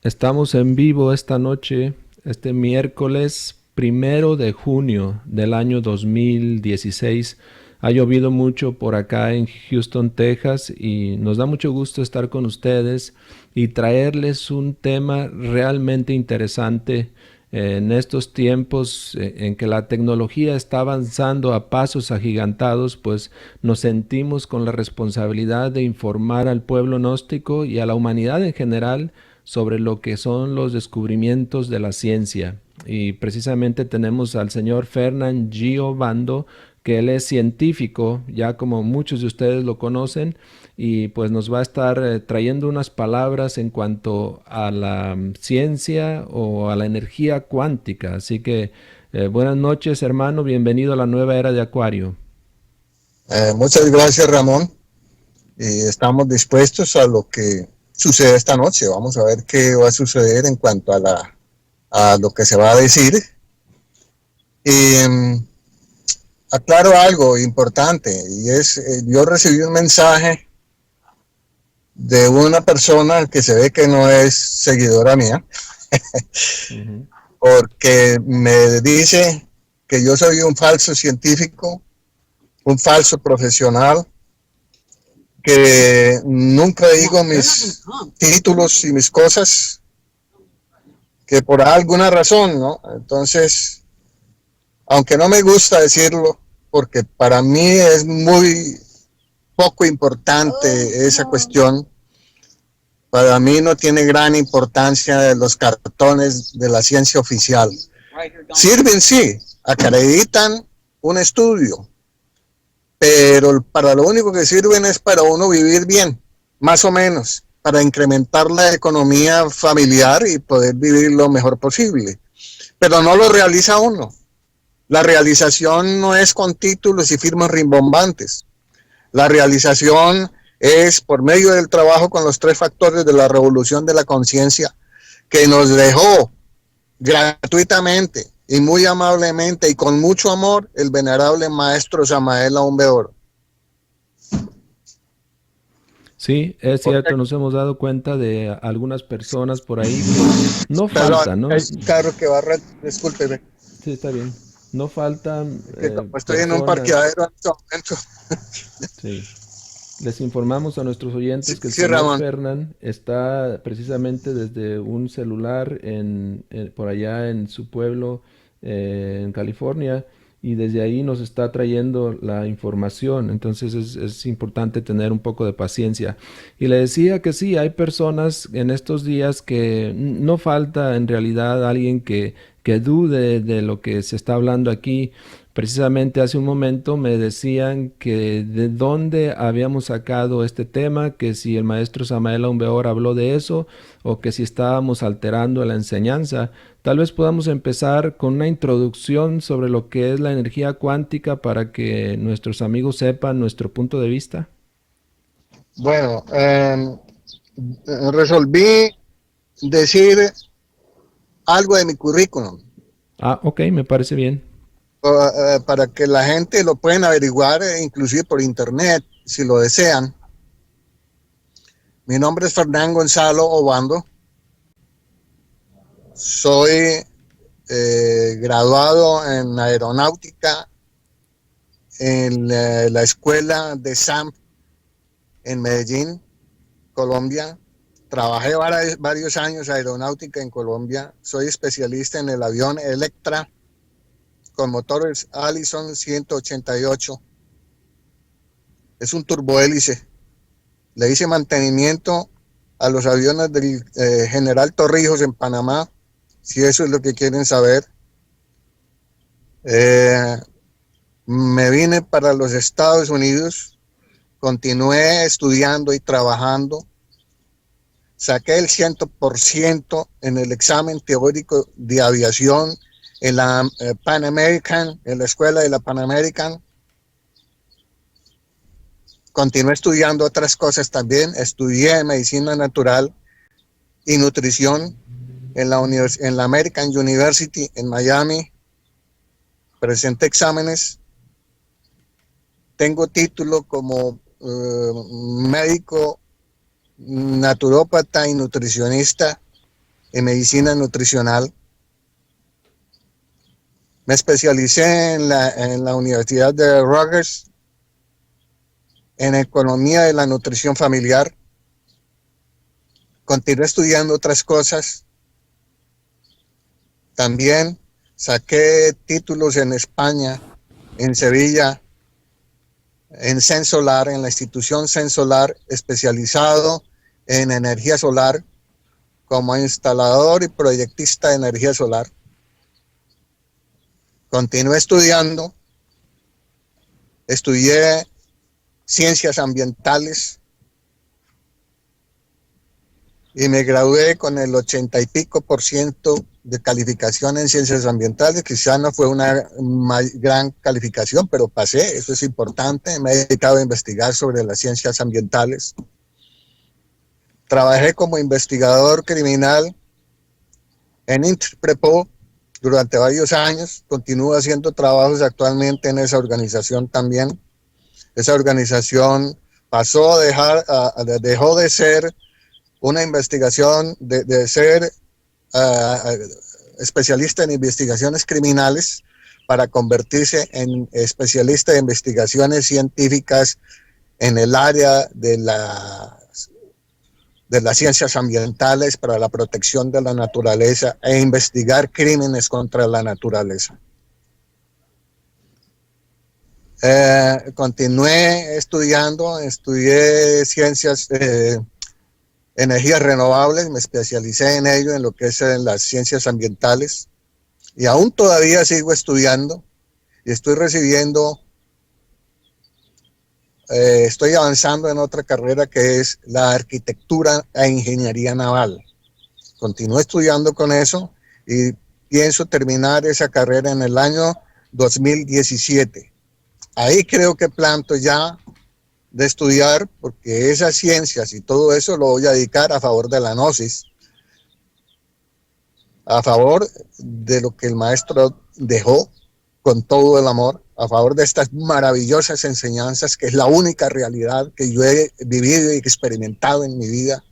Estamos en vivo esta noche, este miércoles 1 de junio del año 2016. Ha llovido mucho por acá en Houston, Texas, y nos da mucho gusto estar con ustedes y traerles un tema realmente interesante en estos tiempos en que la tecnología está avanzando a pasos agigantados. Pues nos sentimos con la responsabilidad de informar al pueblo gnóstico y a la humanidad en general sobre lo que son los descubrimientos de la ciencia. Y precisamente tenemos al señor Fernand Giovando, que él es científico, ya como muchos de ustedes lo conocen, y pues nos va a estar trayendo unas palabras en cuanto a la ciencia o a la energía cuántica. Así que buenas noches, hermano, bienvenido a la nueva era de Acuario. Muchas gracias, Ramón. Y estamos dispuestos a lo que sucede esta noche. Vamos a ver qué va a suceder en cuanto a lo que se va a decir. Y aclaro algo importante, y es, yo recibí un mensaje de una persona que se ve que no es seguidora mía, Ujú. porque me dice que yo soy un falso científico, un falso profesional, que nunca digo mis títulos y mis cosas, que por alguna razón, ¿no? Entonces, aunque no me gusta decirlo, porque para mí es muy poco importante esa cuestión, para mí no tiene gran importancia los cartones de la ciencia oficial. Sirven, sí, acreditan un estudio, pero para lo único que sirven es para uno vivir bien, más o menos, para incrementar la economía familiar y poder vivir lo mejor posible. Pero no lo realiza uno. La realización no es con títulos y firmas rimbombantes. La realización es por medio del trabajo con los tres factores de la revolución de la conciencia, que nos dejó gratuitamente y muy amablemente y con mucho amor el venerable maestro Samael Aún Beor. Sí, es cierto, nos hemos dado cuenta de algunas personas por ahí que no Perdón, faltan, hay ¿no? un carro que va, discúlpeme, Sí, está bien. No faltan que como estoy en un personas, parqueadero en este momento. sí. Les informamos a nuestros Sí, oyentes que el sí, señor Ramón. Fernán está precisamente desde un celular por allá en su pueblo, en California, y desde ahí nos está trayendo la información. Entonces es importante tener un poco de paciencia. Y le decía que sí, hay personas en estos días que no falta en realidad alguien que dude de lo que se está hablando aquí. Precisamente hace un momento me decían que de dónde habíamos sacado este tema, que si el maestro Samael Aumbeor habló de eso o que si estábamos alterando la enseñanza. Tal vez podamos empezar con una introducción sobre lo que es la energía cuántica para que nuestros amigos sepan nuestro punto de vista. Bueno, resolví decir algo de mi currículum Ah, ok, me parece bien. para que la gente lo puedan averiguar, inclusive por internet, si lo desean. Mi nombre es Fernán Gonzalo Obando. Soy graduado en aeronáutica en la escuela de SAM en Medellín, Colombia. Trabajé varios años aeronáutica en Colombia. Soy especialista en el avión Electra con motores Allison 188. Es un turbohélice. Le hice mantenimiento a los aviones del General Torrijos en Panamá, si eso es lo que quieren saber. Eh, Me vine para los Estados Unidos, continué estudiando y trabajando. Saqué el 100% en el examen teórico de aviación en la Pan American, en la escuela de la Pan American. Continué estudiando otras cosas también. Estudié medicina natural y nutrición en la American University en Miami. Presenté exámenes. Tengo título como médico naturópata y nutricionista. en medicina nutricional. Me especialicé en la Universidad de Rutgers en economía de la nutrición familiar. Continué estudiando otras cosas. También saqué títulos en España, en Sevilla, en Sensolar, en la institución Sensolar, especializado en energía solar, como instalador y proyectista de energía solar. Continué estudiando, estudié ciencias ambientales y me gradué con el 80 y pico % de calificación en ciencias ambientales. Quizá no fue una gran calificación, pero pasé, eso es importante. Me he dedicado a investigar sobre las ciencias ambientales. Trabajé como investigador criminal en Interprepo durante varios años. Continúo haciendo trabajos actualmente en esa organización también. Esa organización dejó de ser una investigación, de ser especialista en investigaciones criminales para convertirse en especialista de investigaciones científicas en el área de las ciencias ambientales para la protección de la naturaleza e investigar crímenes contra la naturaleza. Continué estudiando, estudié ciencias, energías renovables, me especialicé en ello, en lo que es en las ciencias ambientales, y aún todavía sigo estudiando y estoy recibiendo, estoy avanzando en otra carrera que es la arquitectura e ingeniería naval. Continúo estudiando con eso y pienso terminar esa carrera en el año 2017. Ahí creo que planto ya de estudiar, porque esas ciencias y todo eso lo voy a dedicar a favor de la gnosis, a favor de lo que el maestro dejó con todo el amor, a favor de estas maravillosas enseñanzas, que es la única realidad que yo he vivido y experimentado en mi vida.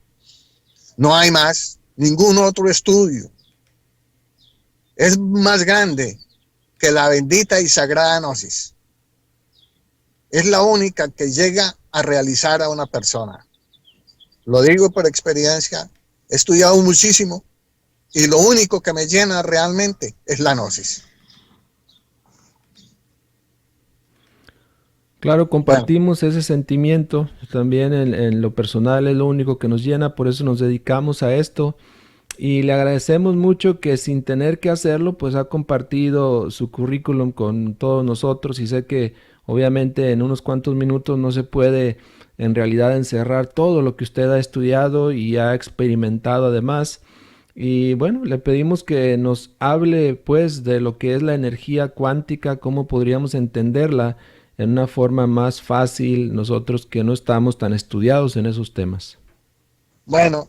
No hay más, ningún otro estudio es más grande que la bendita y sagrada gnosis. Es la única que llega a realizar a una persona. Lo digo por experiencia, he estudiado muchísimo y lo único que me llena realmente es la gnosis. Claro, compartimos ese sentimiento, también en lo personal es lo único que nos llena, por eso nos dedicamos a esto. Y le agradecemos mucho que sin tener que hacerlo, pues ha compartido su currículum con todos nosotros, y sé que obviamente en unos cuantos minutos no se puede en realidad encerrar todo lo que usted ha estudiado y ha experimentado además. Y bueno, le pedimos que nos hable pues de lo que es la energía cuántica, cómo podríamos entenderla en una forma más fácil nosotros que no estamos tan estudiados en esos temas. Bueno,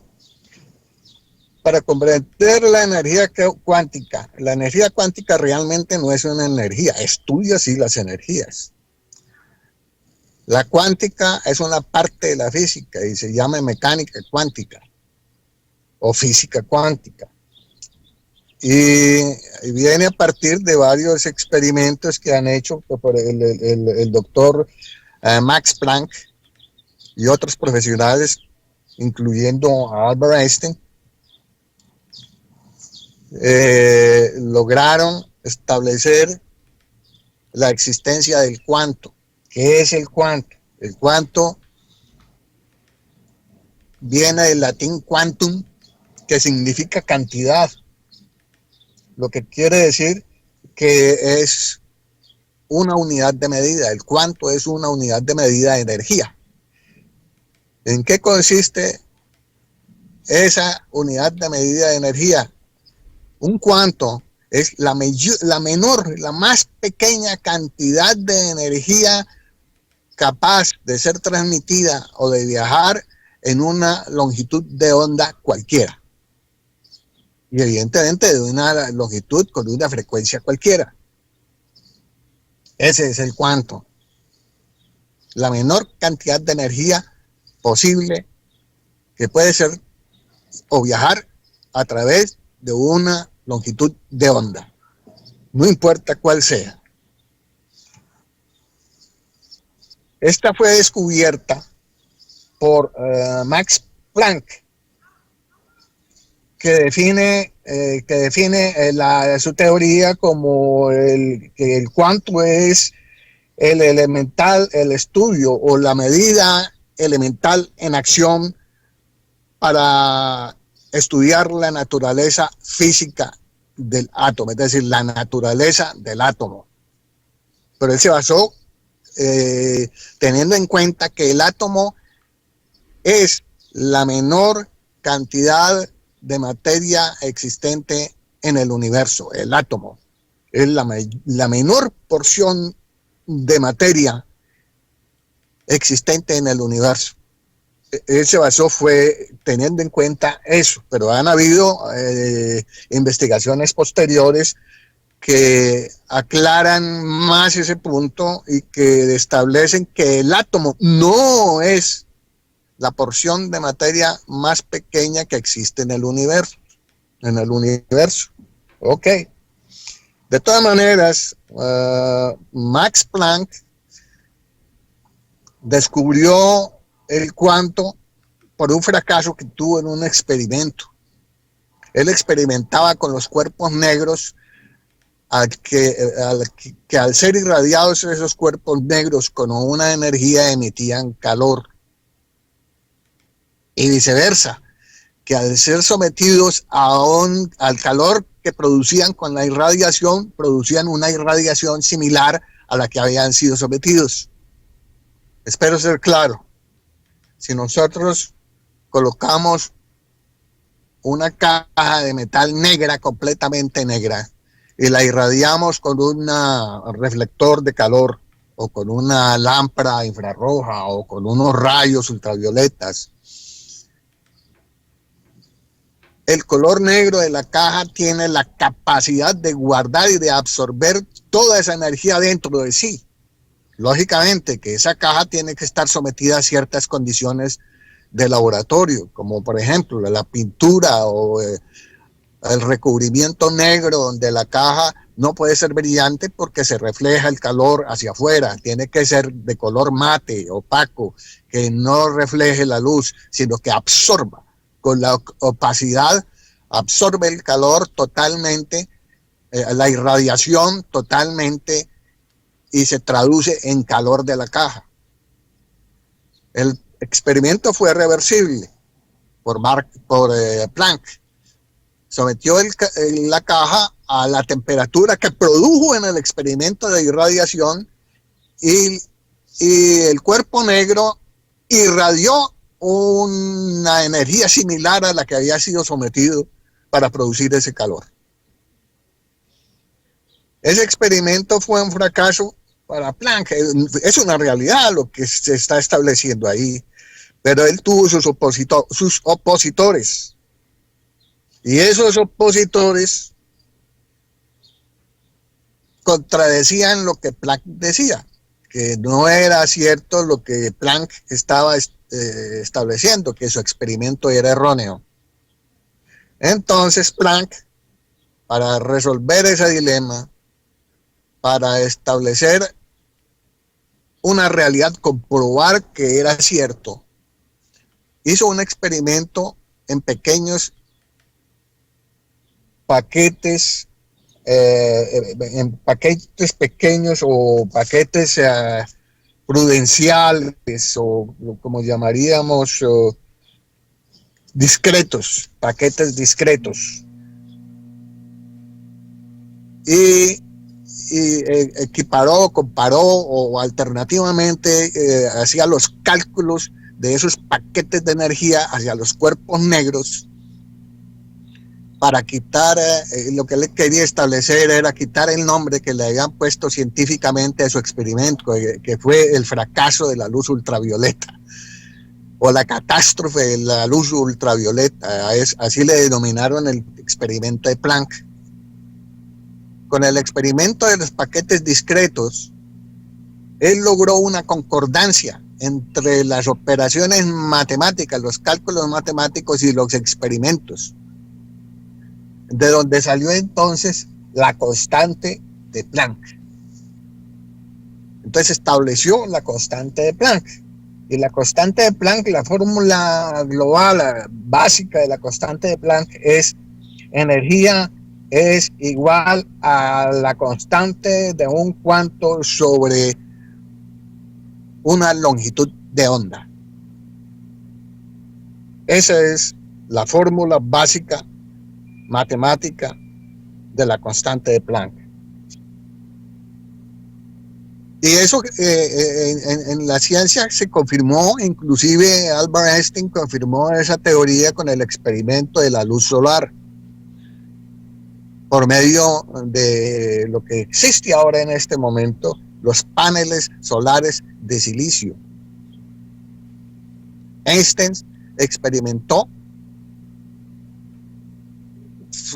para comprender la energía cuántica realmente no es una energía, estudia sí las energías. La cuántica es una parte de la física y se llama mecánica cuántica o física cuántica. Y viene a partir de varios experimentos que han hecho por el doctor Max Planck y otros profesionales, incluyendo a Albert Einstein. Lograron establecer la existencia del cuanto. ¿Qué es el cuanto? El cuanto viene del latín quantum, que significa cantidad, lo que quiere decir que es una unidad de medida. El cuanto es una unidad de medida de energía. ¿En qué consiste esa unidad de medida de energía? Un cuanto es la menor, la más pequeña cantidad de energía capaz de ser transmitida o de viajar en una longitud de onda cualquiera. Y evidentemente de una longitud con una frecuencia cualquiera. Ese es el cuanto. La menor cantidad de energía posible que puede ser o viajar a través de una longitud de onda, no importa cuál sea. Esta fue descubierta por Max Planck, que define su teoría como que el cuánto es el elemental, el estudio o la medida elemental en acción para estudiar la naturaleza física del átomo, es decir, la naturaleza del átomo. Pero él se basó teniendo en cuenta que el átomo es la menor cantidad de materia existente en el universo. El átomo es la menor porción de materia existente en el universo. Él se basó fue teniendo en cuenta eso, pero han habido investigaciones posteriores que aclaran más ese punto y que establecen que el átomo no es la porción de materia más pequeña que existe en el universo. Ok. De todas maneras, Max Planck descubrió el cuánto por un fracaso que tuvo en un experimento. Él experimentaba con los cuerpos negros que al ser irradiados esos cuerpos negros con una energía emitían calor. Y viceversa, que al ser sometidos al calor que producían con la irradiación, producían una irradiación similar a la que habían sido sometidos. Espero ser claro. Si nosotros colocamos una caja de metal negra, completamente negra, y la irradiamos con un reflector de calor, o con una lámpara infrarroja, o con unos rayos ultravioletas, el color negro de la caja tiene la capacidad de guardar y de absorber toda esa energía dentro de sí. Lógicamente que esa caja tiene que estar sometida a ciertas condiciones de laboratorio, como por ejemplo la pintura o el recubrimiento negro de la caja no puede ser brillante porque se refleja el calor hacia afuera. Tiene que ser de color mate, opaco, que no refleje la luz, sino que absorba. Con la opacidad absorbe el calor totalmente, la irradiación totalmente, y se traduce en calor de la caja. El experimento fue reversible por Planck. Sometió la caja a la temperatura que produjo en el experimento de irradiación y el cuerpo negro irradió una energía similar a la que había sido sometido para producir ese calor. Ese experimento fue un fracaso para Planck. Es una realidad lo que se está estableciendo ahí, pero él tuvo sus opositores, y esos opositores contradecían lo que Planck decía, que no era cierto lo que Planck estaba estableciendo, que su experimento era erróneo. Entonces Planck, para resolver ese dilema, para establecer una realidad, comprobar que era cierto, hizo un experimento en pequeños paquetes, pequeños o paquetes prudenciales, o como llamaríamos, discretos, paquetes discretos. Y comparó o alternativamente hacía los cálculos de esos paquetes de energía hacia los cuerpos negros para quitar, lo que él quería establecer era quitar el nombre que le habían puesto científicamente a su experimento, que fue el fracaso de la luz ultravioleta, o la catástrofe de la luz ultravioleta. Así le denominaron el experimento de Planck. Con el experimento de los paquetes discretos, él logró una concordancia entre las operaciones matemáticas, los cálculos matemáticos y los experimentos. de donde salió entonces la constante de Planck. Entonces estableció la constante de Planck. Y la constante de Planck, la fórmula global básica de la constante de Planck es energía es igual a la constante de un cuanto sobre una longitud de onda. Esa es la fórmula básica matemática de la constante de Planck. Y eso en la ciencia se confirmó, inclusive Albert Einstein confirmó esa teoría con el experimento de la luz solar, por medio de lo que existe ahora en este momento, los paneles solares de silicio. Einstein experimentó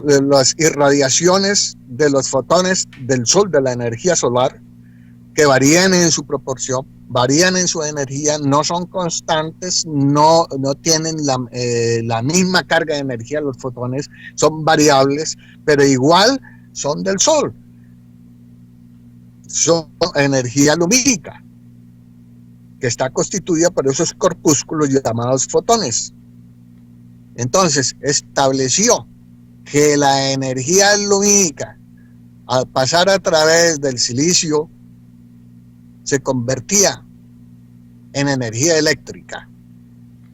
las irradiaciones de los fotones del sol, de la energía solar, que varían en su proporción, varían en su energía, no son constantes, no tienen la misma carga de energía, los fotones son variables, pero igual son del sol, son energía lumínica, que está constituida por esos corpúsculos llamados fotones. Entonces estableció que la energía lumínica, al pasar a través del silicio, se convertía en energía eléctrica.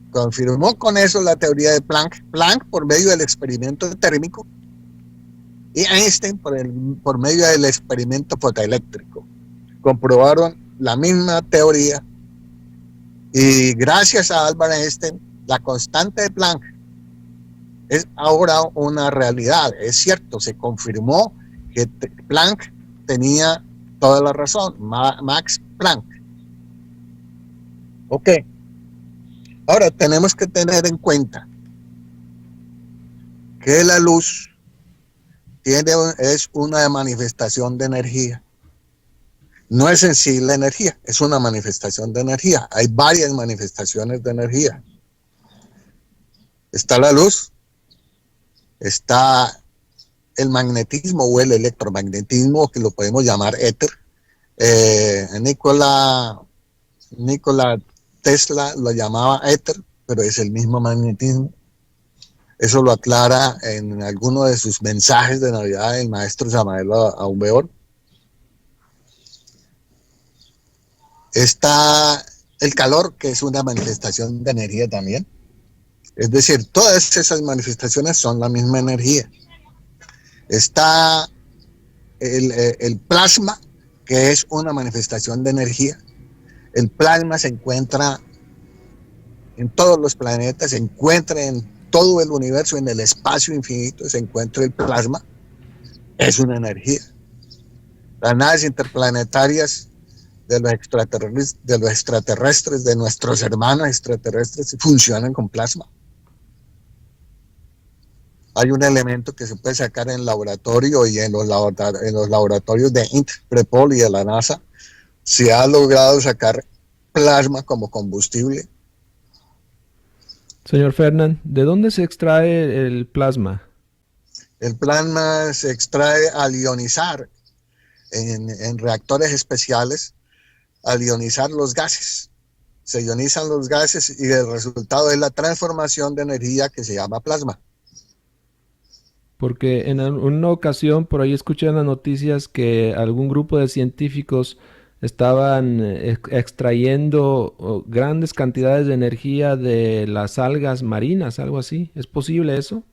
Confirmó con eso la teoría de Planck, por medio del experimento térmico, y Einstein por medio del experimento fotoeléctrico. Comprobaron la misma teoría, y gracias a Albert Einstein, la constante de Planck es ahora una realidad. Es cierto, se confirmó que Planck tenía toda la razón, Max Planck. Ok. Ahora tenemos que tener en cuenta que la luz es una manifestación de energía. No es en sí la energía, es una manifestación de energía. Hay varias manifestaciones de energía. Está la luz, está el magnetismo o el electromagnetismo, que lo podemos llamar éter. Nikola Tesla lo llamaba éter, pero es el mismo magnetismo. Eso lo aclara en alguno de sus mensajes de Navidad el maestro Samael Aumbeor. Está el calor, que es una manifestación de energía también. Es decir, todas esas manifestaciones son la misma energía. Está el plasma, que es una manifestación de energía. El plasma se encuentra en todos los planetas, se encuentra en todo el universo, en el espacio infinito, se encuentra el plasma. Es una energía. Las naves interplanetarias de los extraterrestres, de nuestros hermanos extraterrestres, funcionan con plasma. Hay un elemento que se puede sacar en el laboratorio, y en los laboratorios de Interpol y de la NASA se ha logrado sacar plasma como combustible. Señor Fernand, ¿de dónde se extrae el plasma? El plasma se extrae al ionizar en reactores especiales, al ionizar los gases. Se ionizan los gases y el resultado es la transformación de energía que se llama plasma. Porque en una ocasión por ahí escuché en las noticias que algún grupo de científicos estaban extrayendo grandes cantidades de energía de las algas marinas, algo así. ¿Es posible eso?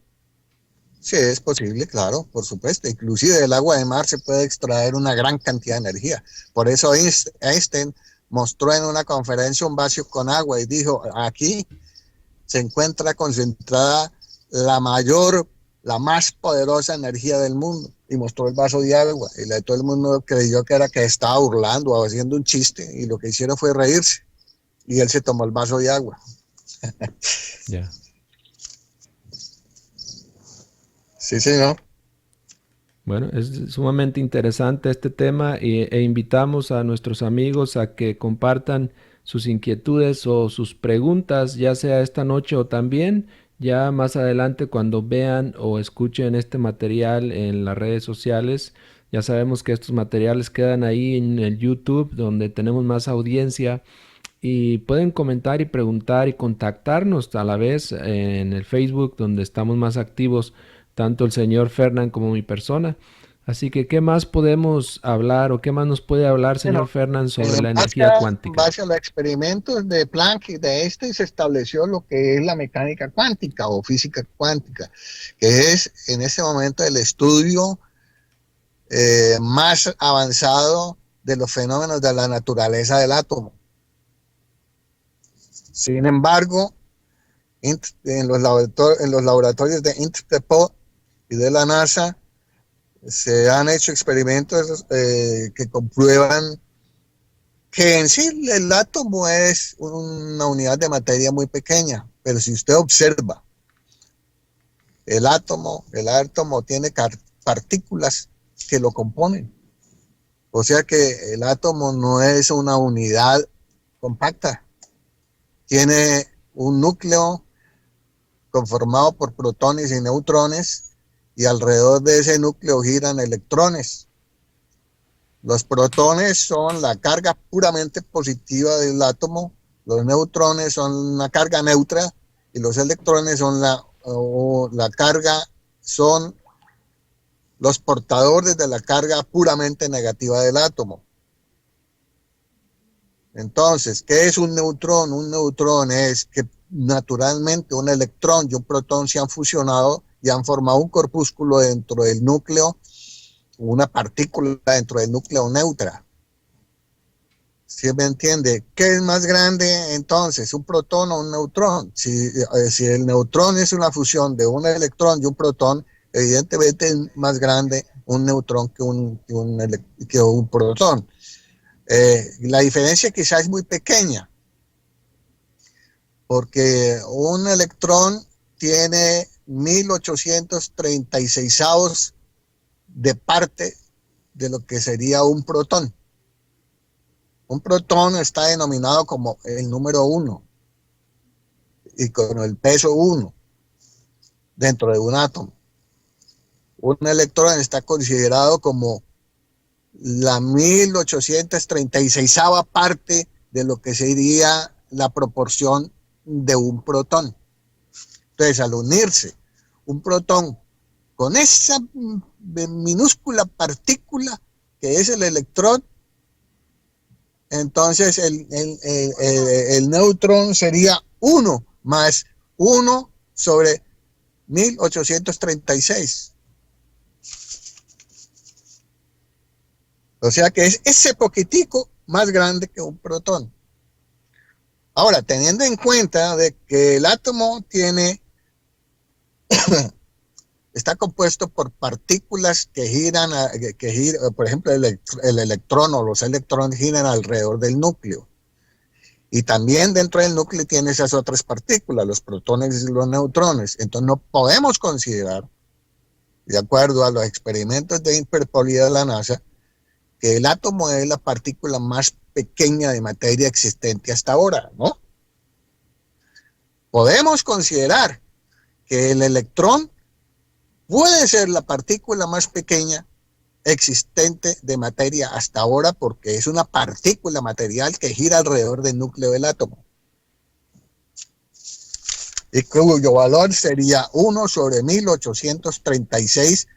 Sí, es posible, claro, por supuesto. Inclusive del agua de mar se puede extraer una gran cantidad de energía. Por eso Einstein mostró en una conferencia un vaso con agua y dijo, aquí se encuentra concentrada la más poderosa energía del mundo. Y mostró el vaso de agua. Y todo el mundo creyó que estaba burlando o haciendo un chiste. Y lo que hicieron fue reírse. Y él se tomó el vaso de agua. Ya. Sí, señor. Bueno, es sumamente interesante este tema e invitamos a nuestros amigos a que compartan sus inquietudes o sus preguntas, ya sea esta noche o también Ya más adelante, cuando vean o escuchen este material en las redes sociales, ya sabemos que estos materiales quedan ahí en el YouTube, donde tenemos más audiencia y pueden comentar y preguntar y contactarnos a la vez en el Facebook, donde estamos más activos, tanto el señor Fernán como mi persona. Así que, ¿qué más podemos hablar o qué más nos puede hablar, señor Bueno, Fernán, sobre la base energía en cuántica? base a los experimentos de Planck y de este se estableció lo que es la mecánica cuántica o física cuántica, que es en ese momento el estudio más avanzado de los fenómenos de la naturaleza del átomo. Sin embargo, en los laboratorios de Interpol y de la NASA se han hecho experimentos que comprueban que en sí el átomo es una unidad de materia muy pequeña, pero si usted observa el átomo tiene partículas que lo componen. O sea que el átomo no es una unidad compacta, tiene un núcleo conformado por protones y neutrones y alrededor de ese núcleo giran electrones. Los protones son la carga puramente positiva del átomo, los neutrones son una carga neutra y los electrones son la carga, son los portadores de la carga puramente negativa del átomo. Entonces, ¿qué es un neutrón? Un neutrón es que naturalmente un electrón y un protón se han fusionado y han formado un corpúsculo dentro del núcleo, una partícula dentro del núcleo neutra. ¿Sí me entiende? ¿Qué es más grande entonces, un protón o un neutrón? Si el neutrón es una fusión de un electrón y un protón, evidentemente es más grande un neutrón que un protón. La diferencia quizás es muy pequeña, porque un electrón tiene 1836 de parte de lo que sería un protón. Un protón está denominado como el número 1 y con el peso 1 dentro de un átomo. Un electrón está considerado como la 1836 parte de lo que sería la proporción de un protón. Entonces, al unirse un protón con esa minúscula partícula que es el electrón, entonces el neutrón sería 1 más 1 sobre 1836. O sea que es ese poquitico más grande que un protón. Ahora, teniendo en cuenta de que el átomo está compuesto por partículas que giran, por ejemplo, el electrón o los electrones giran alrededor del núcleo. Y también dentro del núcleo tiene esas otras partículas, los protones y los neutrones. Entonces no podemos considerar, de acuerdo a los experimentos de Interpol y de la NASA, que el átomo es la partícula más pequeña de materia existente hasta ahora, ¿no? Podemos considerar que el electrón puede ser la partícula más pequeña existente de materia hasta ahora porque es una partícula material que gira alrededor del núcleo del átomo y cuyo valor sería 1 sobre 1836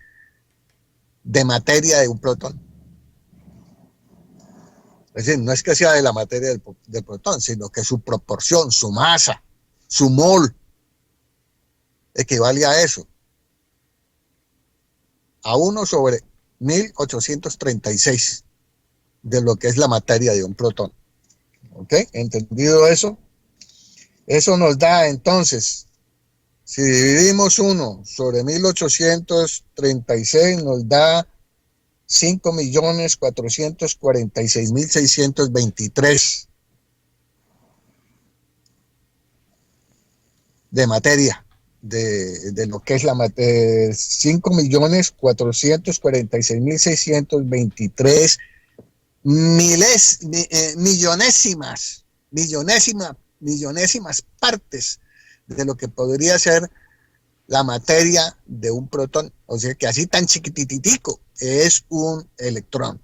de materia de un protón. Es decir, no es que sea de la materia del protón, sino que su proporción, su masa, su mol, equivale a eso, a 1 sobre 1836 de lo que es la materia de un protón. ¿Ok? ¿Entendido eso? Eso nos da entonces, si dividimos 1 sobre 1836, nos da 5.446.623 de materia, de lo que es la materia, 5.446.623 millonésimas partes de lo que podría ser la materia de un protón. O sea que así tan chiquititico es un electrón.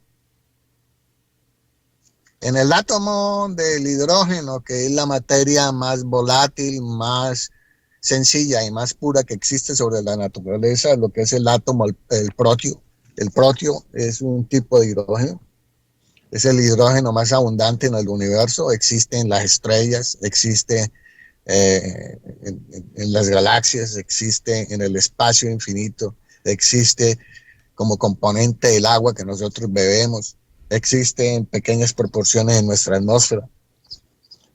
En el átomo del hidrógeno, que es la materia más volátil, más sencilla y más pura que existe sobre la naturaleza, lo que es el átomo, el protio. El protio es un tipo de hidrógeno. Es el hidrógeno más abundante en el universo. Existe en las estrellas, existe en las galaxias, existe en el espacio infinito, existe como componente del agua que nosotros bebemos, existe en pequeñas proporciones en nuestra atmósfera,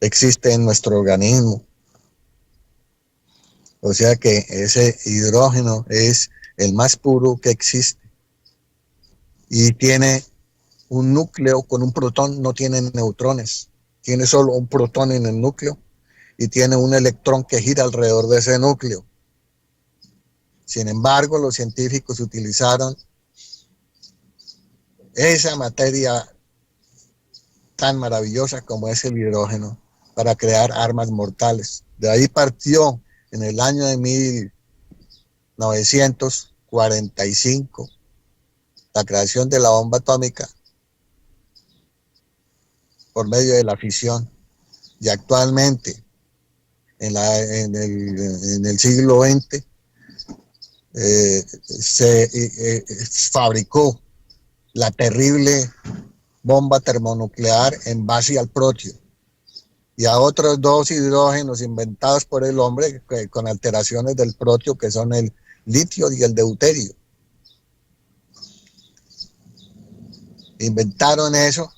existe en nuestro organismo. O sea que ese hidrógeno es el más puro que existe y tiene un núcleo con un protón, no tiene neutrones, tiene solo un protón en el núcleo y tiene un electrón que gira alrededor de ese núcleo. Sin embargo, los científicos utilizaron esa materia tan maravillosa como es el hidrógeno para crear armas mortales. De ahí partió en el año de 1945 la creación de la bomba atómica por medio de la fisión. Y actualmente, en el siglo XX, se fabricó la terrible bomba termonuclear en base al protio y a otros dos hidrógenos inventados por el hombre con alteraciones del protio, que son el litio y el deuterio. Inventaron eso,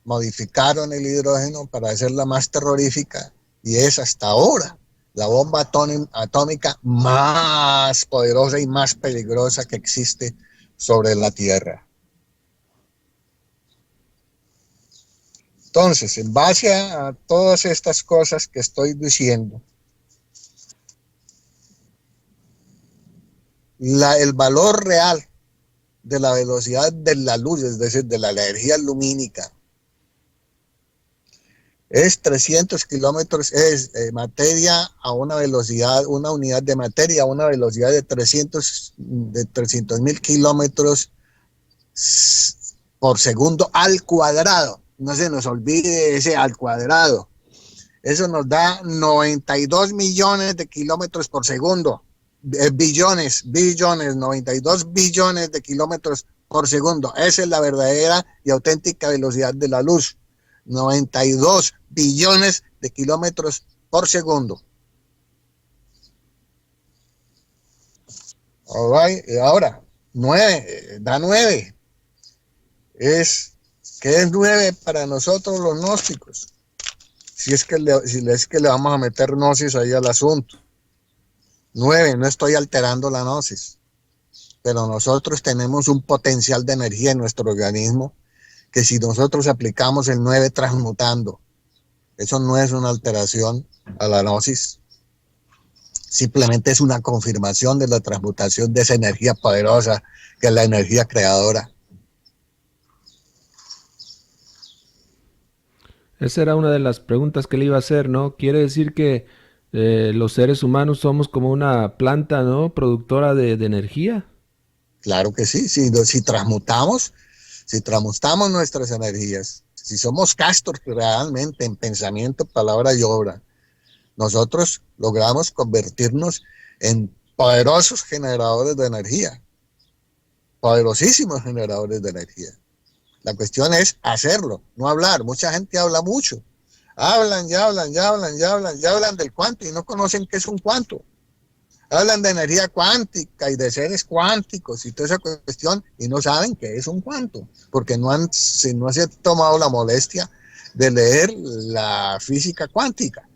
modificaron el hidrógeno para hacerla más terrorífica y es hasta ahora la bomba atómica más poderosa y más peligrosa que existe sobre la Tierra. Entonces, en base a todas estas cosas que estoy diciendo, el valor real de la velocidad de la luz, es decir, de la energía lumínica, es 300 kilómetros, es materia a una velocidad, una unidad de materia a una velocidad de 300.000 kilómetros por segundo al cuadrado. No se nos olvide ese al cuadrado. Eso nos da 92 millones de kilómetros por segundo. Billones, 92 billones de kilómetros por segundo. Esa es la verdadera y auténtica velocidad de la luz. 92 billones de kilómetros por segundo. All right. Ahora, 9, da 9. ¿Qué es 9 para nosotros los gnósticos? Si es que le vamos a meter gnosis ahí al asunto. 9, no estoy alterando la gnosis, pero nosotros tenemos un potencial de energía en nuestro organismo que si nosotros aplicamos el 9 transmutando, eso no es una alteración a la gnosis, simplemente es una confirmación de la transmutación de esa energía poderosa que es la energía creadora. Esa era una de las preguntas que le iba a hacer, ¿no? Quiere decir que los seres humanos somos como una planta, ¿no? Productora de energía. Claro que sí, si transmutamos nuestras energías, si somos castos realmente en pensamiento, palabra y obra, nosotros logramos convertirnos en poderosos generadores de energía, poderosísimos generadores de energía. La cuestión es hacerlo, no hablar. Mucha gente habla mucho. Hablan del cuánto y no conocen qué es un cuánto. Hablan de energía cuántica y de seres cuánticos y toda esa cuestión y no saben qué es un cuánto, porque no se ha tomado la molestia de leer la física cuántica.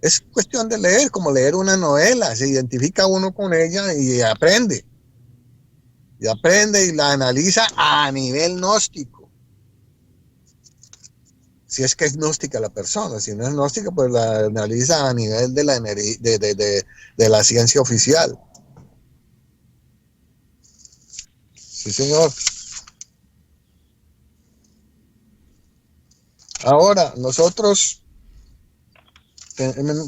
Es cuestión de leer, como leer una novela, se identifica uno con ella y aprende y la analiza a nivel gnóstico. Si es que es gnóstica la persona, si no es gnóstica, pues la analiza a nivel de la, de la ciencia oficial. Sí, señor. Ahora, nosotros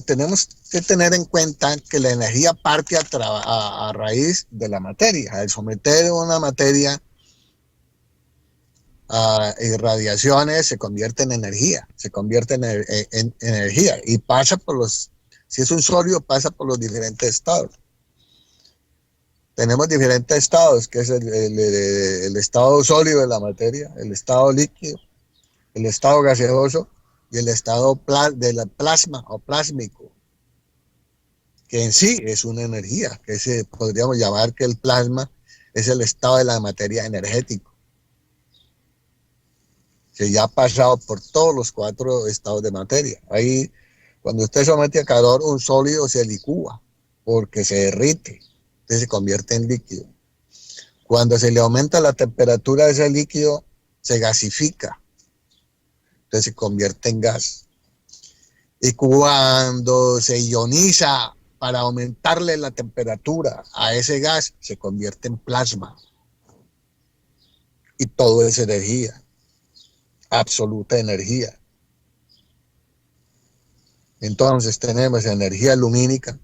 tenemos que tener en cuenta que la energía parte a raíz de la materia. Al someter una materia a irradiaciones se convierte en energía, se convierte en energía y pasa por los, si es un sólido, pasa por los diferentes estados. Tenemos diferentes estados, que es el estado sólido de la materia, el estado líquido, el estado gaseoso y el estado de la plasma o plásmico, que en sí es una energía, que podríamos llamar que el plasma es el estado de la materia energético, que ya ha pasado por todos los 4 estados de materia. Ahí, cuando usted somete a calor, un sólido se licúa porque se derrite, entonces se convierte en líquido. Cuando se le aumenta la temperatura de ese líquido, se gasifica, entonces se convierte en gas. Y cuando se ioniza para aumentarle la temperatura a ese gas, se convierte en plasma. Y todo es energía, absoluta energía. Entonces tenemos energía lumínica,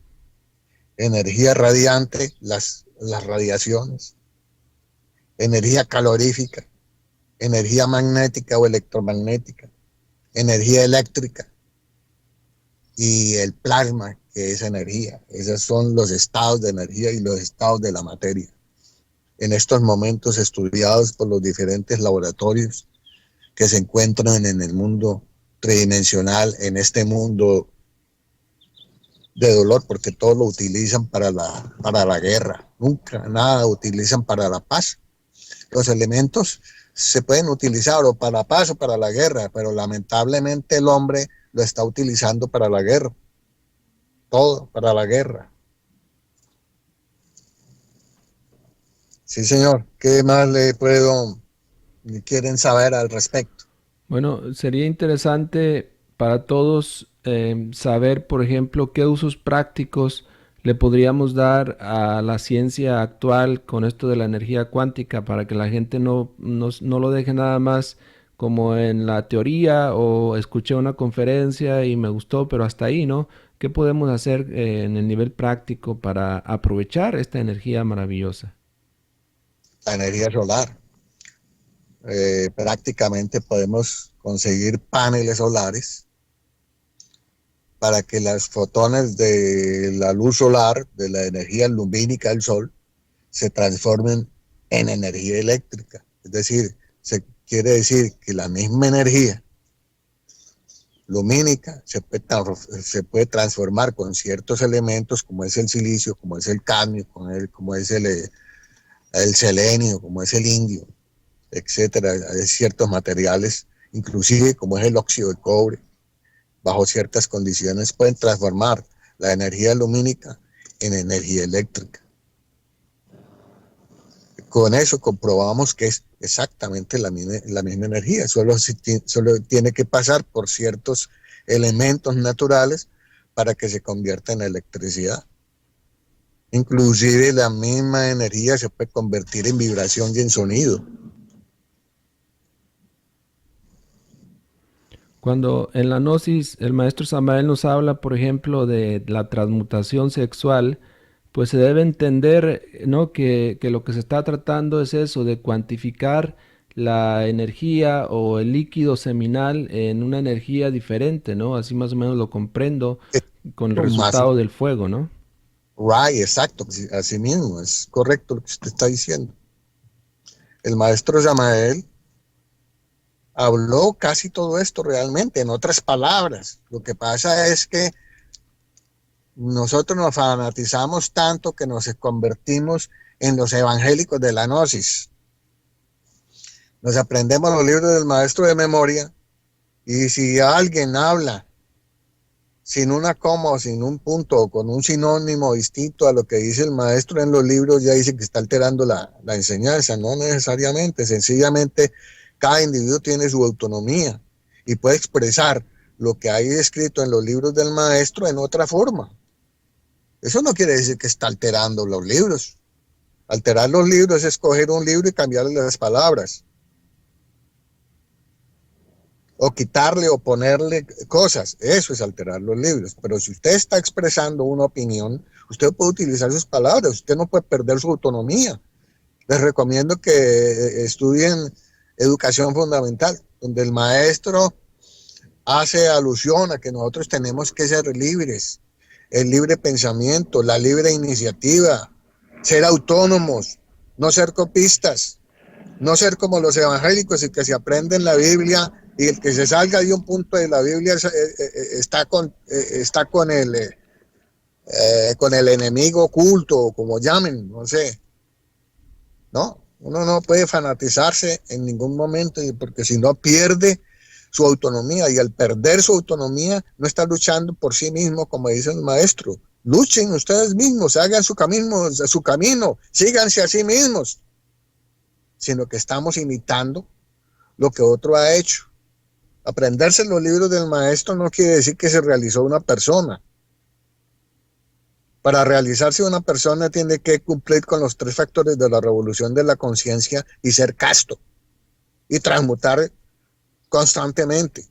energía radiante, las radiaciones, energía calorífica, energía magnética o electromagnética, energía eléctrica y el plasma, que es energía. Esos son los estados de energía y los estados de la materia. En estos momentos estudiados por los diferentes laboratorios que se encuentran en el mundo tridimensional, en este mundo de dolor, porque todo lo utilizan para la guerra, nunca nada utilizan para la paz. Los elementos se pueden utilizar o para la paz o para la guerra, pero lamentablemente el hombre lo está utilizando para la guerra, todo para la guerra. Sí, señor, ¿qué más quieren saber al respecto? Bueno, sería interesante para todos saber, por ejemplo, qué usos prácticos le podríamos dar a la ciencia actual con esto de la energía cuántica para que la gente no lo deje nada más como en la teoría o escuché una conferencia y me gustó, pero hasta ahí, ¿no? ¿Qué podemos hacer en el nivel práctico para aprovechar esta energía maravillosa? La energía solar. Prácticamente podemos conseguir paneles solares para que los fotones de la luz solar, de la energía lumínica del sol, se transformen en energía eléctrica. Es decir, se quiere decir que la misma energía lumínica se puede transformar con ciertos elementos como es el silicio, como es el cadmio, como es el selenio, como es el indio, etcétera. Hay ciertos materiales, inclusive como es el óxido de cobre, bajo ciertas condiciones pueden transformar la energía lumínica en energía eléctrica. Con eso comprobamos que es exactamente la misma energía, solo tiene que pasar por ciertos elementos naturales para que se convierta en electricidad. Inclusive la misma energía se puede convertir en vibración y en sonido. Cuando en la Gnosis el maestro Samael nos habla, por ejemplo, de la transmutación sexual, pues se debe entender, ¿no? Que lo que se está tratando es eso, de cuantificar la energía o el líquido seminal en una energía diferente, ¿no? Así más o menos lo comprendo con el Más resultado del fuego, ¿no? right, exacto, así mismo, es correcto lo que usted está diciendo. El maestro Samael habló casi todo esto realmente, en otras palabras. Lo que pasa es que nosotros nos fanatizamos tanto que nos convertimos en los evangélicos de la gnosis. Nos aprendemos los libros del maestro de memoria y si alguien habla sin una coma o sin un punto o con un sinónimo distinto a lo que dice el maestro en los libros, ya dice que está alterando la enseñanza. No necesariamente, sencillamente cada individuo tiene su autonomía y puede expresar lo que hay escrito en los libros del maestro en otra forma. Eso no quiere decir que está alterando los libros. Alterar los libros es escoger un libro y cambiarle las palabras. o quitarle o ponerle cosas. Eso es alterar los libros. Pero si usted está expresando una opinión, usted puede utilizar sus palabras, usted no puede perder su autonomía. Les recomiendo que estudien educación fundamental, donde el maestro hace alusión a que nosotros tenemos que ser libres, el libre pensamiento, la libre iniciativa, ser autónomos, no ser copistas, no ser como los evangélicos y que se aprenden la Biblia y el que se salga de un punto de la Biblia está con el enemigo oculto, como llamen, no sé. No, uno no puede fanatizarse en ningún momento porque si no pierde su autonomía, y al perder su autonomía no está luchando por sí mismo, como dice el maestro. Luchen ustedes mismos, hagan su camino, síganse a sí mismos, sino que estamos imitando lo que otro ha hecho. Aprenderse los libros del maestro no quiere decir que se realizó una persona. Para realizarse una persona tiene que cumplir con los 3 factores de la revolución de la conciencia y ser casto y transmutar constantemente,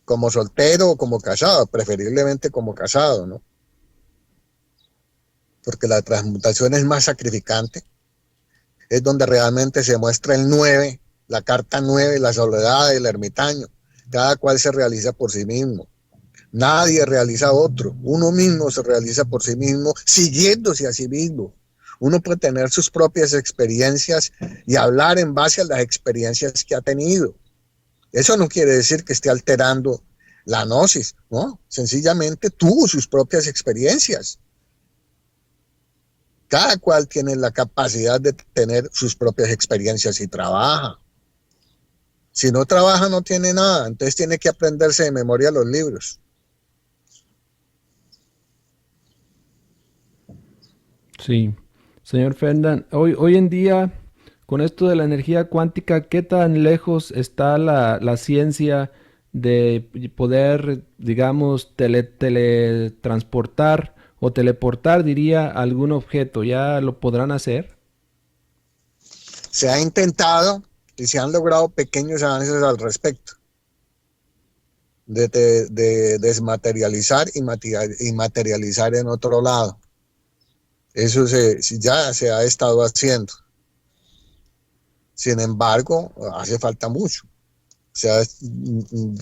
como soltero o como casado, preferiblemente como casado, ¿no? Porque la transmutación es más sacrificante, es donde realmente se muestra el 9, la carta 9, la soledad, el ermitaño. Cada cual se realiza por sí mismo. Nadie realiza a otro. Uno mismo se realiza por sí mismo, siguiéndose a sí mismo. Uno puede tener sus propias experiencias y hablar en base a las experiencias que ha tenido. Eso no quiere decir que esté alterando la gnosis, ¿no? Sencillamente tuvo sus propias experiencias. Cada cual tiene la capacidad de tener sus propias experiencias y trabaja. Si no trabaja, no tiene nada. Entonces tiene que aprenderse de memoria los libros. Sí, señor Fernand, hoy en día, con esto de la energía cuántica, ¿qué tan lejos está la ciencia de poder, digamos, teletransportar o teleportar, diría, algún objeto? ¿Ya lo podrán hacer? Se ha intentado y se han logrado pequeños avances al respecto de desmaterializar y materializar en otro lado. Eso ya se ha estado haciendo. Sin embargo, hace falta mucho. O sea,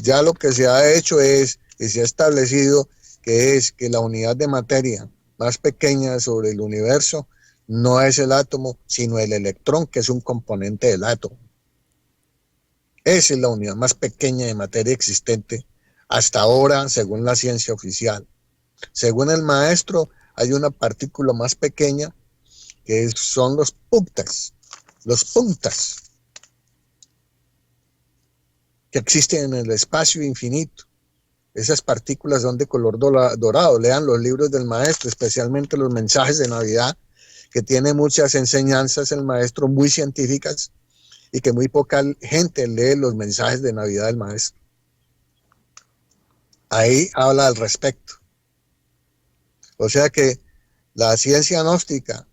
ya lo que se ha hecho es que se ha establecido que es que la unidad de materia más pequeña sobre el universo no es el átomo, sino el electrón, que es un componente del átomo. Esa es la unidad más pequeña de materia existente hasta ahora, según la ciencia oficial. Según el maestro, hay una partícula más pequeña que son los puntas que existen en el espacio infinito. Esas partículas son de color dorado. Lean los libros del maestro, especialmente los mensajes de Navidad, que tiene muchas enseñanzas el maestro muy científicas y que muy poca gente lee los mensajes de Navidad del maestro. Ahí habla al respecto. O sea que la ciencia gnóstica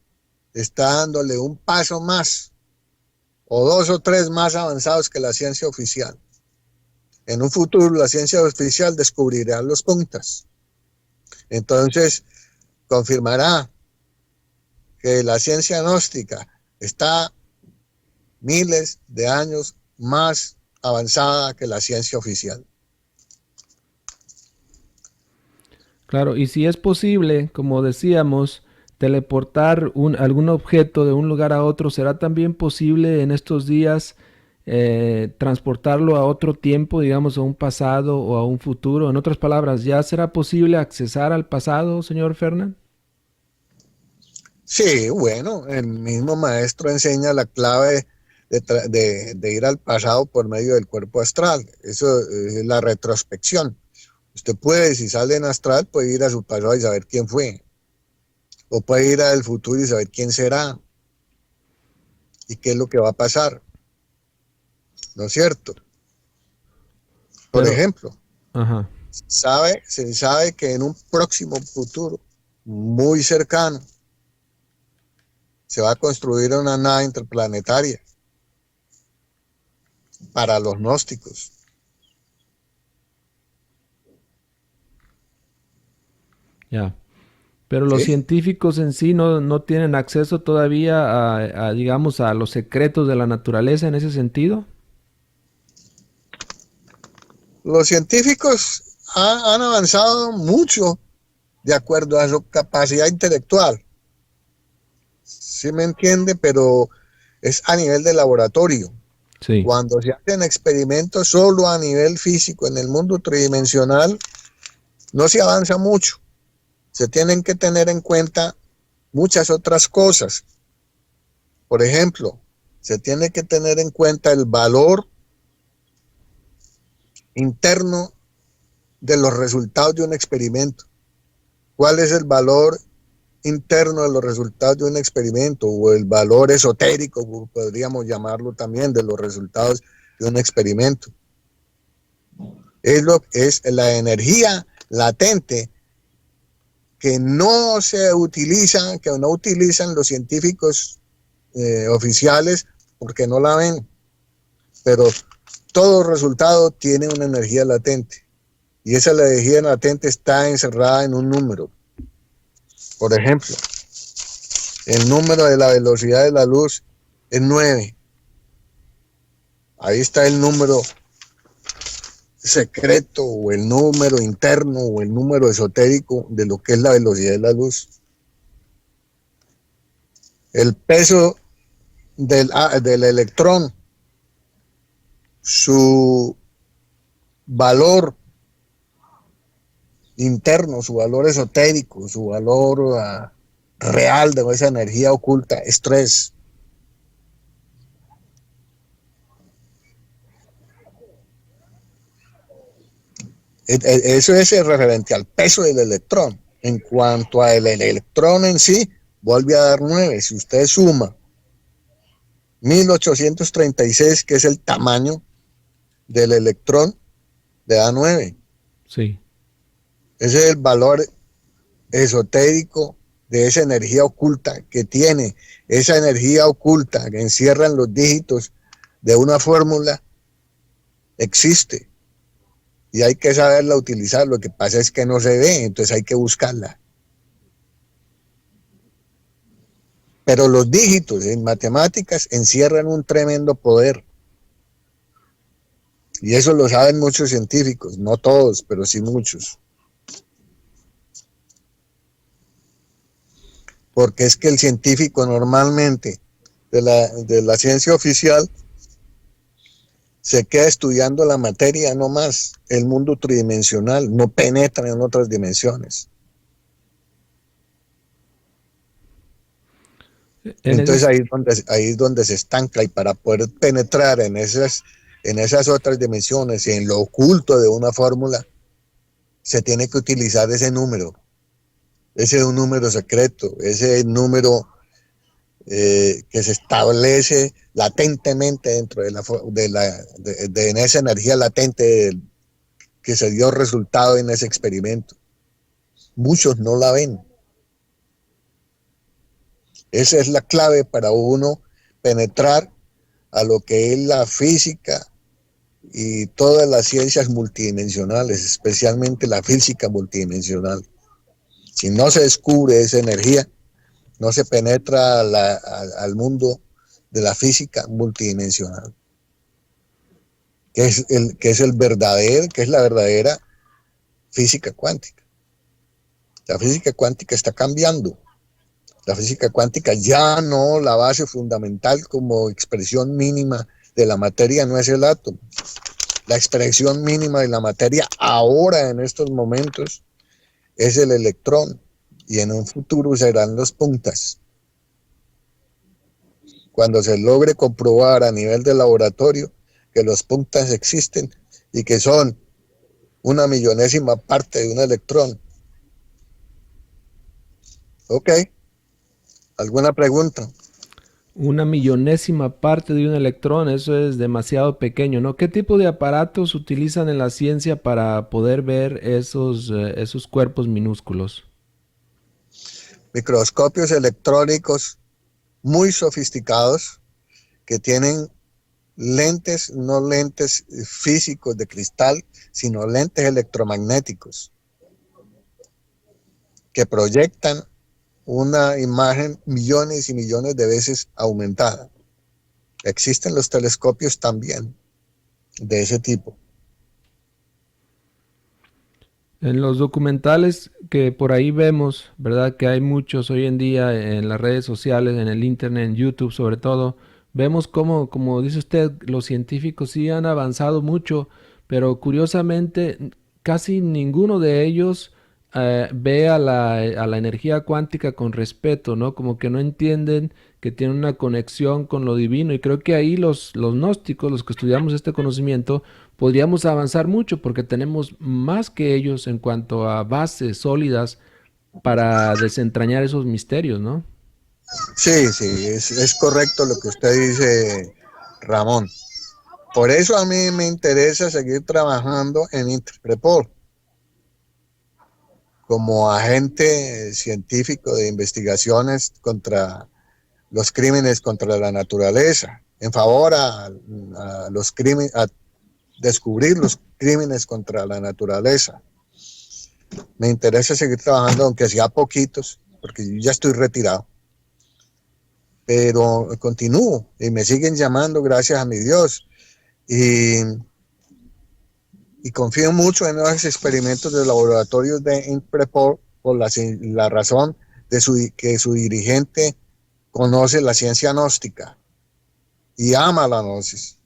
está dándole un paso más, o 2 o 3 más avanzados que la ciencia oficial. En un futuro la ciencia oficial descubrirá los puntas. Entonces confirmará que la ciencia gnóstica está miles de años más avanzada que la ciencia oficial. Claro, y si es posible, como decíamos, teleportar algún objeto de un lugar a otro, ¿será también posible en estos días transportarlo a otro tiempo, digamos, a un pasado o a un futuro? En otras palabras, ¿ya será posible accesar al pasado, señor Fernand? Sí, bueno, el mismo maestro enseña la clave de ir al pasado por medio del cuerpo astral. Eso es la retrospección. Usted puede, si sale en astral, puede ir a su pasado y saber quién fue. O puede ir al futuro y saber quién será y qué es lo que va a pasar. ¿No es cierto? Por Pero, ejemplo, ajá. se sabe que en un próximo futuro muy cercano se va a construir una nave interplanetaria para los gnósticos. Ya. Pero los ¿Sí? científicos en sí no tienen acceso todavía digamos, a los secretos de la naturaleza en ese sentido. Los científicos han avanzado mucho de acuerdo a su capacidad intelectual. ¿Sí me entiende? Pero es a nivel de laboratorio. Sí. Cuando se hacen experimentos solo a nivel físico en el mundo tridimensional, no se avanza mucho. Se tienen que tener en cuenta muchas otras cosas. Por ejemplo, se tiene que tener en cuenta el valor interno de los resultados de un experimento. ¿Cuál es el valor interno de los resultados de un experimento o el valor esotérico, podríamos llamarlo también, de los resultados de un experimento? Es la energía latente que no se utiliza, que no utilizan los científicos oficiales porque no la ven, pero todo resultado tiene una energía latente y esa energía latente está encerrada en un número. Por ejemplo, el número de la velocidad de la luz es 9. Ahí está el número secreto o el número interno o el número esotérico de lo que es la velocidad de la luz. El peso del electrón, su valor interno, su valor esotérico, su valor real de esa energía oculta, es 3. Eso es referente al peso del electrón. En cuanto al electrón en sí, vuelve a dar 9. Si usted suma 1836, que es el tamaño del electrón, le da 9. Sí. Ese es el valor esotérico de esa energía oculta que tiene. Esa energía oculta que encierra en los dígitos de una fórmula existe y hay que saberla utilizar. Lo que pasa es que no se ve, entonces hay que buscarla. Pero los dígitos en matemáticas encierran un tremendo poder. Y eso lo saben muchos científicos, no todos, pero sí muchos. Porque es que el científico normalmente de la ciencia oficial se queda estudiando la materia, no más, el mundo tridimensional, no penetra en otras dimensiones. En Entonces ese, ahí es donde se estanca y para poder penetrar en esas otras dimensiones y en lo oculto de una fórmula, se tiene que utilizar ese número. Ese es un número secreto, ese número que se establece latentemente dentro de esa energía latente que se dio resultado en ese experimento. Muchos no la ven. Esa es la clave para uno penetrar a lo que es la física y todas las ciencias multidimensionales, especialmente la física multidimensional. Si no se descubre esa energía, no se penetra al mundo de la física multidimensional, que es la verdadera física cuántica. La física cuántica está cambiando. La física cuántica ya no, la base fundamental como expresión mínima de la materia no es el átomo. La expresión mínima de la materia ahora, en estos momentos, es el electrón y en un futuro serán las puntas. Cuando se logre comprobar a nivel de laboratorio que los puntas existen y que son una millonésima parte de un electrón. Ok, ¿alguna pregunta? una millonésima parte de un electrón, eso es demasiado pequeño, ¿no? ¿Qué tipo de aparatos utilizan en la ciencia para poder ver esos cuerpos minúsculos? Microscopios electrónicos muy sofisticados que tienen lentes, no lentes físicos de cristal, sino lentes electromagnéticos que proyectan una imagen millones y millones de veces aumentada. Existen los telescopios también de ese tipo. En los documentales que por ahí vemos, ¿verdad? Que hay muchos hoy en día en las redes sociales, en el internet, en YouTube sobre todo, vemos cómo, como dice usted, los científicos sí han avanzado mucho, pero curiosamente casi ninguno de ellos ve a la energía cuántica con respeto, ¿no? Como que no entienden que tiene una conexión con lo divino y creo que ahí los gnósticos, los que estudiamos este conocimiento, podríamos avanzar mucho porque tenemos más que ellos en cuanto a bases sólidas para desentrañar esos misterios, ¿no? Sí, sí, es correcto lo que usted dice, Ramón. Por eso a mí me interesa seguir trabajando en Interprepol como agente científico de investigaciones contra los crímenes contra la naturaleza, en favor a los crímenes, a descubrir los crímenes contra la naturaleza. Me interesa seguir trabajando, aunque sea poquitos, porque yo ya estoy retirado, pero continúo y me siguen llamando, gracias a mi Dios. Y, y confío mucho en los experimentos de laboratorios de Interpol por la razón de que su dirigente conoce la ciencia gnóstica y ama la gnosis.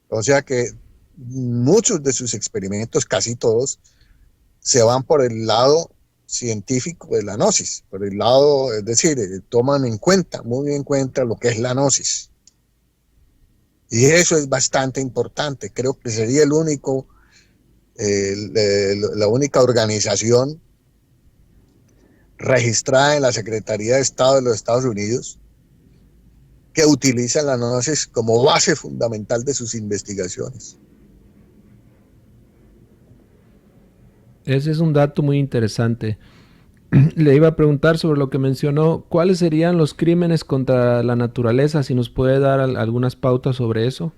O sea que muchos de sus experimentos, casi todos, se van por el lado científico de la gnosis, por el lado, es decir, toman en cuenta, muy en cuenta lo que es la gnosis. Y eso es bastante importante. Creo que sería la única organización registrada en la Secretaría de Estado de los Estados Unidos que utiliza la gnosis como base fundamental de sus investigaciones. Ese es un dato muy interesante. Le iba a preguntar sobre lo que mencionó, ¿cuáles serían los crímenes contra la naturaleza? Si nos puede dar algunas pautas sobre eso.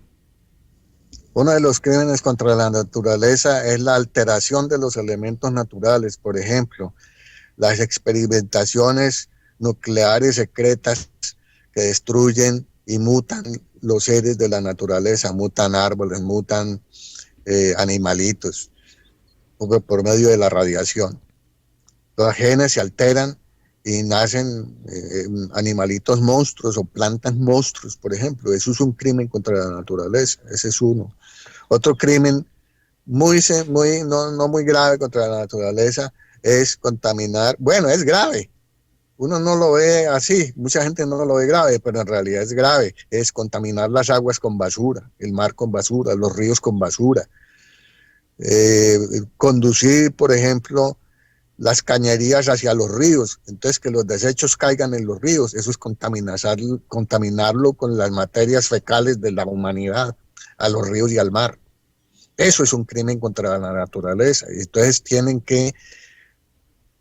Uno de los crímenes contra la naturaleza es la alteración de los elementos naturales, por ejemplo, las experimentaciones nucleares secretas que destruyen y mutan los seres de la naturaleza, mutan árboles, mutan animalitos por medio de la radiación. Los genes se alteran y nacen animalitos monstruos o plantas monstruos, por ejemplo. Eso es un crimen contra la naturaleza, ese es uno. Otro crimen no muy grave contra la naturaleza es contaminar, bueno, es grave, uno no lo ve así, mucha gente no lo ve grave, pero en realidad es grave, es contaminar las aguas con basura, el mar con basura, los ríos con basura, conducir, por ejemplo, las cañerías hacia los ríos, entonces que los desechos caigan en los ríos, eso es contaminarlo con las materias fecales de la humanidad, a los ríos y al mar. Eso es un crimen contra la naturaleza, y entonces tienen que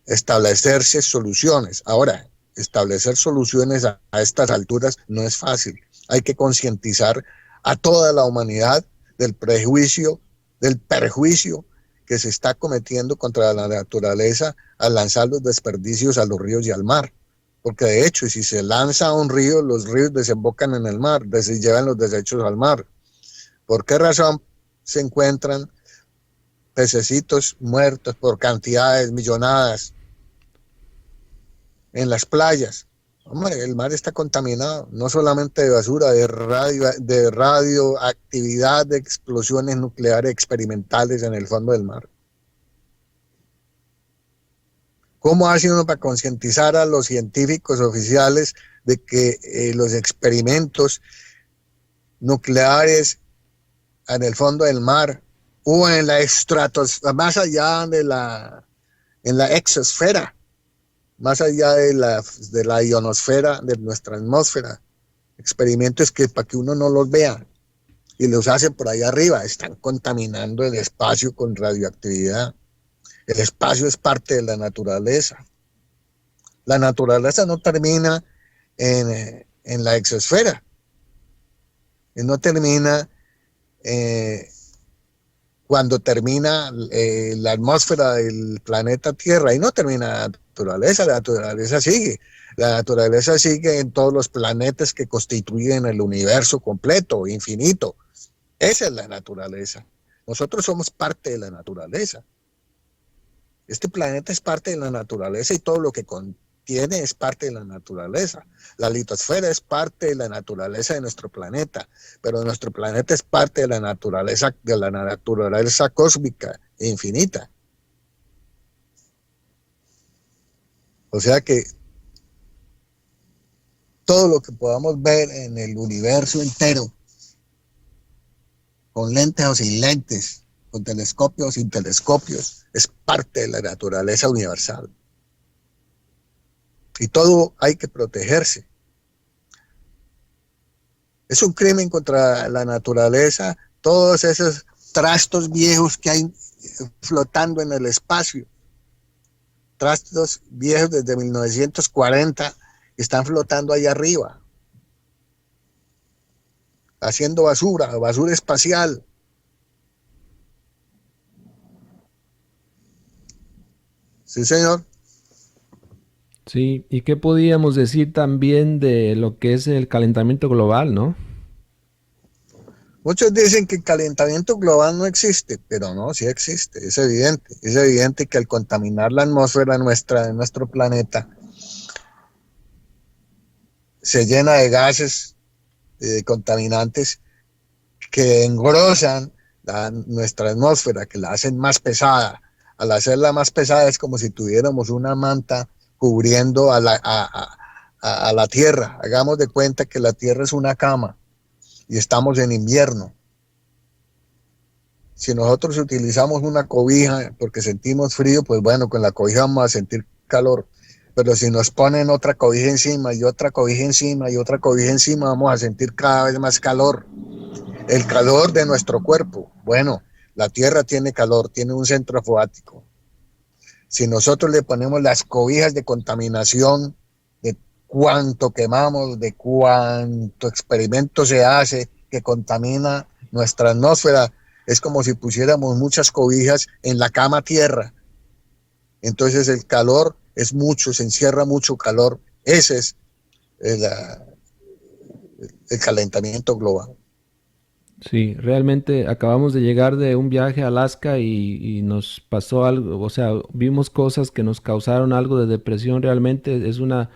establecerse soluciones. Ahora, establecer soluciones a estas alturas no es fácil. Hay que concientizar a toda la humanidad del prejuicio, del perjuicio que se está cometiendo contra la naturaleza al lanzar los desperdicios a los ríos y al mar. Porque de hecho, si se lanza a un río, los ríos desembocan en el mar, se llevan los desechos al mar. ¿Por qué razón se encuentran pececitos muertos por cantidades millonadas en las playas? Hombre, el mar está contaminado, no solamente de basura, de radioactividad, de explosiones nucleares experimentales en el fondo del mar. ¿Cómo hace uno para concientizar a los científicos oficiales de que los experimentos nucleares en el fondo del mar o en la estratosfera, más allá en la exosfera, más allá de la ionosfera, de nuestra atmósfera, experimentos que para que uno no los vea y los hacen por ahí arriba, están contaminando el espacio con radioactividad? El espacio es parte de la naturaleza. La naturaleza no termina en la exosfera. y no termina cuando termina la atmósfera del planeta Tierra, y no termina la naturaleza sigue. La naturaleza sigue en todos los planetas que constituyen el universo completo, infinito. Esa es la naturaleza. Nosotros somos parte de la naturaleza. Este planeta es parte de la naturaleza y todo lo que contiene es parte de la naturaleza. La litosfera es parte de la naturaleza de nuestro planeta, pero nuestro planeta es parte de la naturaleza cósmica e infinita. O sea que todo lo que podamos ver en el universo entero, con lentes o sin lentes, con telescopios o sin telescopios, es parte de la naturaleza universal. Y todo hay que protegerse. Es un crimen contra la naturaleza, todos esos trastos viejos que hay flotando en el espacio. Trastos viejos desde 1940 están flotando ahí arriba, haciendo basura, basura espacial. Sí, señor. Sí, ¿y qué podíamos decir también de lo que es el calentamiento global, no? Muchos dicen que el calentamiento global no existe, pero no, sí existe, es evidente. Es evidente que al contaminar la atmósfera nuestra, de nuestro planeta, se llena de gases, de contaminantes que engrosan nuestra atmósfera, que la hacen más pesada. Al hacerla más pesada es como si tuviéramos una manta cubriendo a la Tierra. Hagamos de cuenta que la Tierra es una cama y estamos en invierno. Si nosotros utilizamos una cobija porque sentimos frío, pues bueno, con la cobija vamos a sentir calor. Pero si nos ponen otra cobija encima y otra cobija encima y otra cobija encima, vamos a sentir cada vez más calor. El calor de nuestro cuerpo. Bueno, la Tierra tiene calor, tiene un centro acuático. Si nosotros le ponemos las cobijas de contaminación, de cuánto quemamos, de cuánto experimento se hace que contamina nuestra atmósfera, es como si pusiéramos muchas cobijas en la cama Tierra. Entonces el calor es mucho, se encierra mucho calor. Ese es el, el calentamiento global. Sí, realmente acabamos de llegar de un viaje a Alaska y nos pasó algo, o sea, vimos cosas que nos causaron algo de depresión. Realmente es una,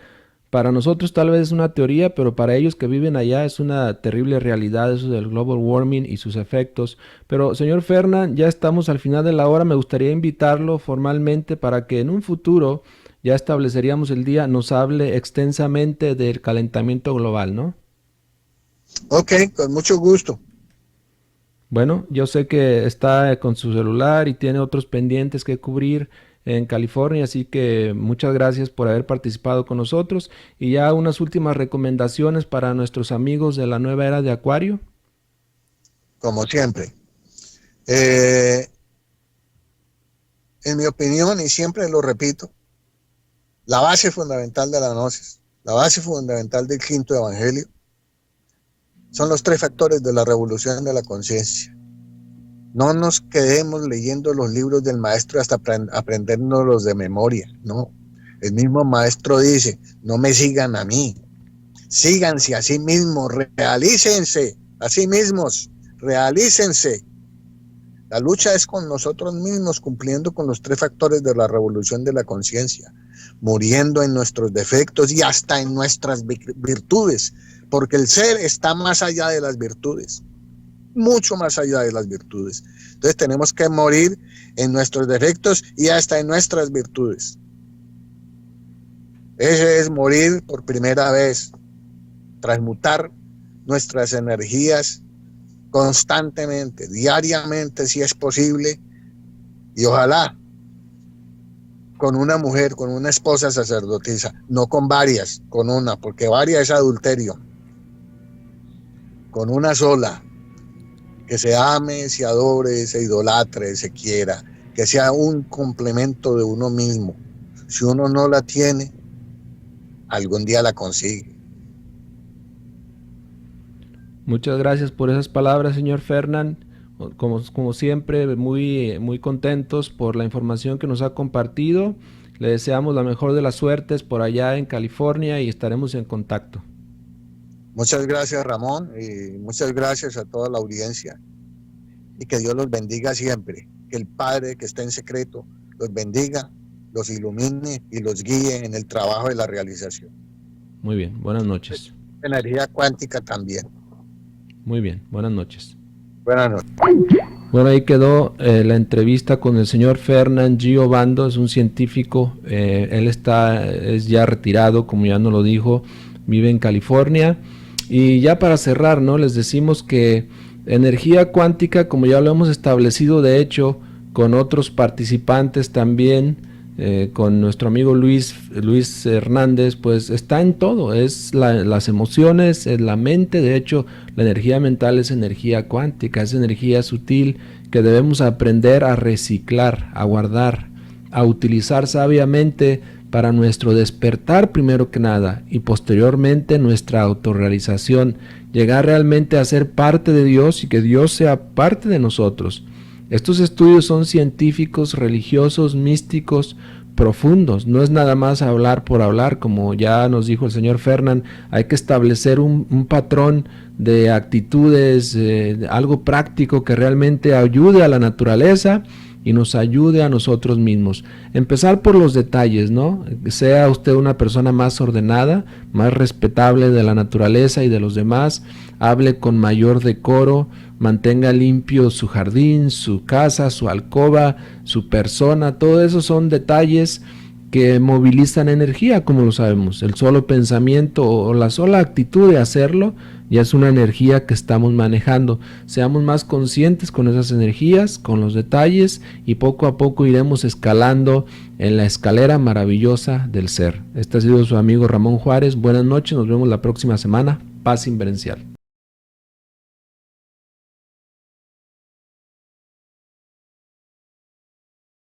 para nosotros tal vez es una teoría, pero para ellos que viven allá es una terrible realidad eso del global warming y sus efectos. Pero señor Fernand, ya estamos al final de la hora, me gustaría invitarlo formalmente para que en un futuro, ya estableceríamos el día, nos hable extensamente del calentamiento global, ¿no? Ok, con mucho gusto. Bueno, yo sé que está con su celular y tiene otros pendientes que cubrir en California, así que muchas gracias por haber participado con nosotros. Y ya unas últimas recomendaciones para nuestros amigos de la nueva era de Acuario. Como siempre. Eh, en mi opinión, y siempre lo repito, la base fundamental de la gnosis, la base fundamental del quinto evangelio, son los tres factores de la revolución de la conciencia. No nos quedemos leyendo los libros del maestro hasta aprendernos de memoria, no. El mismo maestro dice, no me sigan a mí, síganse a sí mismos, realícense a sí mismos, realícense. La lucha es con nosotros mismos, cumpliendo con los tres factores de la revolución de la conciencia, muriendo en nuestros defectos y hasta en nuestras virtudes, porque el ser está más allá de las virtudes, mucho más allá de las virtudes. Entonces tenemos que morir en nuestros defectos y hasta en nuestras virtudes. Ese es morir por primera vez, transmutar nuestras energías constantemente, diariamente, si es posible, y ojalá con una mujer, con una esposa sacerdotisa, no con varias, con una, porque varias es adulterio, con una sola, que se ame, se adore, se idolatre, se quiera, que sea un complemento de uno mismo. Si uno no la tiene, algún día la consigue. Muchas gracias por esas palabras, señor Fernán. Como siempre, muy contentos por la información que nos ha compartido. Le deseamos la mejor de las suertes por allá en California y estaremos en contacto. Muchas gracias, Ramón, y muchas gracias a toda la audiencia. Y que Dios los bendiga siempre. Que el Padre que está en secreto los bendiga, los ilumine y los guíe en el trabajo de la realización. Muy bien, buenas noches. Energía cuántica también. Muy bien, buenas noches. Buenas noches. Bueno, ahí quedó la entrevista con el señor Fernán G. Obando, es un científico, él es ya retirado, como ya nos lo dijo, vive en California. Y ya para cerrar, ¿no? Les decimos que energía cuántica, como ya lo hemos establecido de hecho con otros participantes también, con nuestro amigo Luis Hernández, pues está en todo, es las emociones, es la mente. De hecho, la energía mental es energía cuántica, es energía sutil que debemos aprender a reciclar, a guardar, a utilizar sabiamente para nuestro despertar primero que nada y posteriormente nuestra autorrealización, llegar realmente a ser parte de Dios y que Dios sea parte de nosotros. Estos estudios son científicos, religiosos, místicos, profundos. No es nada más hablar por hablar, como ya nos dijo el señor Fernán. Hay que establecer un patrón de actitudes, algo práctico que realmente ayude a la naturaleza y nos ayude a nosotros mismos. Empezar por los detalles, ¿no? Sea usted una persona más ordenada, más respetable de la naturaleza y de los demás, hable con mayor decoro, mantenga limpio su jardín, su casa, su alcoba, su persona. Todo eso son detalles que movilizan energía, como lo sabemos. El solo pensamiento o la sola actitud de hacerlo ya es una energía que estamos manejando. Seamos más conscientes con esas energías, con los detalles, y poco a poco iremos escalando en la escalera maravillosa del ser. Este ha sido su amigo Ramón Juárez. Buenas noches, nos vemos la próxima semana. Paz inverencial.